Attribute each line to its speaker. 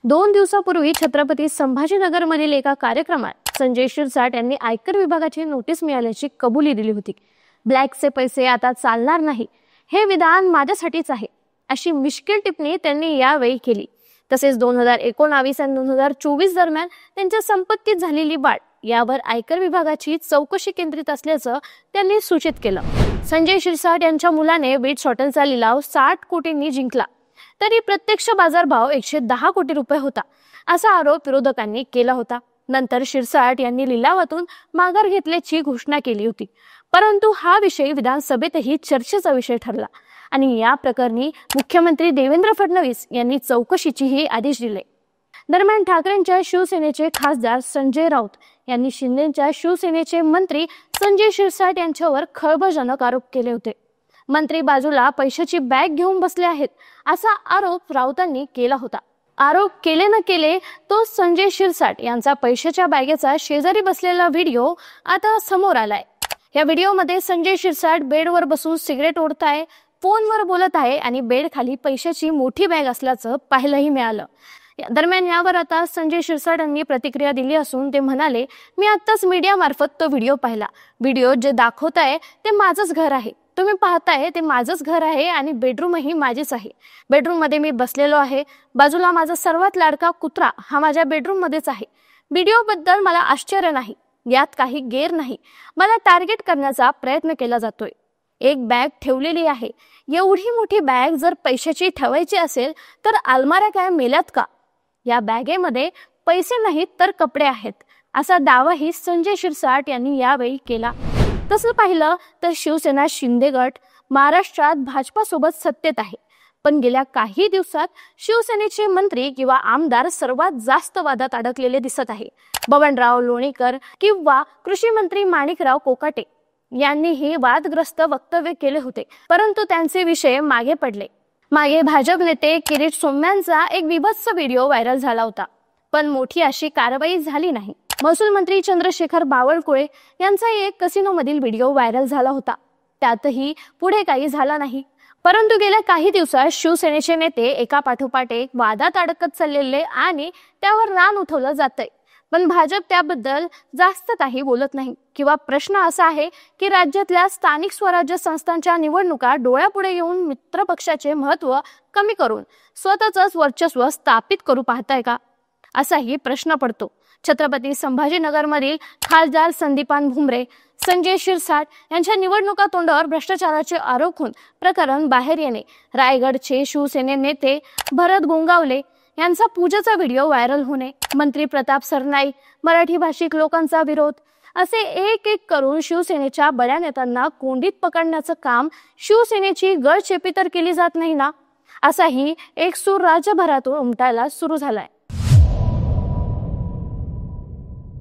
Speaker 1: 2 दिवसापूर्वी छत्रपती संभाजीनगरमधील एका कार्यक्रमात संजय शिरसाट यांनी आयकर विभागाची नोटीस मिळाल्याची कबुली दिली होती। ब्लॅकचे पैसे आता चालणार नाही, हे विधान माझ्यासाठीच आहे, अशी मिश्किल टिप्पणी त्यांनी यावेळी केली। तसेच 2019 आणि 2024 दरम्यान त्यांच्या संपत्तीत झालेली वाढ यावर आयकर विभागाची चौकशी केंद्रित असल्याचं त्यांनी सूचित केलं। संजय शिरसाट यांच्या मुलाने बीट्स हॉटेलचा लिलाव 60 कोटींनी जिंकला, तरी प्रत्यक्ष बाजारभाव 110 कोटी रुपये होता, असा आरोप विरोधकांनी केला होता। नंतर शिरसाट यांनी लिलावातून माघार घेतल्याची घोषणा केली होती, परंतु हा विषय विधानसभेतही चर्चेचा विषय ठरला आणि या प्रकरणी मुख्यमंत्री देवेंद्र फडणवीस यांनी चौकशीचेही आदेश दिले। दरम्यान ठाकरेंच्या शिवसेनेचे खासदार संजय राऊत यांनी शिंदेच्या शिवसेनेचे मंत्री संजय शिरसाट यांच्यावर खळबळजनक आरोप केले होते। मंत्री बाजूला पैशाची बॅग घेऊन बसले आहेत, असा आरोप राऊतांनी केला होता। आरोप केले न केले तो संजय शिरसाट यांचा पैशाच्या बॅगेचा शेजारी बसलेला व्हिडिओ आता समोर आलाय। या व्हिडिओमध्ये संजय शिरसाट बेडवर बसून सिगरेट ओढताय, फोनवर बोलत आहे आणि बेड खाली पैशाची मोठी बॅग असल्याचं पाहायलाही मिळालं। दरम्यान यावर आता संजय शिरसाट यांनी प्रतिक्रिया दिली असून ते म्हणाले, मी आत्ताच मीडिया मार्फत तो व्हिडिओ पाहिला। व्हिडिओ जे दाखवताय ते माझंच घर आहे, तुम्ही पाहताय ते माझंच घर आहे आणि बेडरूमही माझीच आहे। बेडरूम मध्ये मी बसलेलो आहे, बाजूला माझा सर्वात लाडका कुत्रा हा माझ्या बेडरूम मध्येच आहे। व्हिडिओ बद्दल मला आश्चर्य नाही, यात काही गैर नाही, मला टार्गेट करण्याचा प्रयत्न केला जातोय। एक बॅग ठेवलेली आहे, एवढी मोठी बॅग जर पैशाची ठेवायची असेल तर अलमाऱ्या काय मेल्यात का? या बॅगेमध्ये पैसे नाहीत तर कपडे आहेत, असा दावाही संजय शिरसाट यांनी यावेळी केला। तसं पाहिलं तर शिवसेना शिंदे गट महाराष्ट्रात भाजपासोबत सत्तेत आहे, पण गेल्या काही दिवसात शिवसेनेचे मंत्री किंवा आमदार सर्वात जास्त वादात अडकलेले दिसत आहे। बबनराव लोणीकर किंवा कृषी मंत्री माणिकराव कोकाटे यांनीही वादग्रस्त वक्तव्य केले होते, परंतु त्यांचे विषय मागे पडले। मागे भाजप नेते किरीट सोमय्यांचा एक विभत्स व्हिडिओ व्हायरल झाला होता, पण मोठी अशी कारवाई झाली नाही। महसूल मंत्री चंद्रशेखर बावनकुळे यांचा एक कसिनोमधील व्हिडिओ व्हायरल झाला होता, त्यातही पुढे काही झाला नाही। परंतु गेल्या काही दिवसात शिवसेनेचे नेते एका पाठोपाठ एक वादात अडकत चाललेले आणि त्यावर रान उठवलं जातंय, पण भाजप त्याबद्दल जास्त काही बोलत नाही। किंवा प्रश्न असा आहे की राज्यातल्या स्थानिक स्वराज्य संस्थांच्या निवडणुका डोळ्यापुढे येऊन मित्र पक्षाचे महत्त्व कमी करून स्वतःच वर्चस्व स्थापित करू पाहताय का, असाही प्रश्न पडतो। छत्रपती संभाजीनगरमधील खासदार संदीपान भुमरे, संजय शिरसाट यांच्या निवडणुका तोंडावर भ्रष्टाचाराचे आरोप होऊन प्रकरण बाहेर येणे, रायगडचे शिवसेने नेते भरत गोंगावले यांचा पूजेचा व्हिडिओ व्हायरल होणे, मंत्री प्रताप सरनाईक, मराठी भाषिक लोकांचा विरोध, असे एक एक करून शिवसेनेच्या बड्या नेत्यांना कोंडीत पकडण्याचं काम शिवसेनेची गळचेपी तर केली जात नाही ना, असाही एक सूर राज्यभरातून उमटायला सुरू झालाय।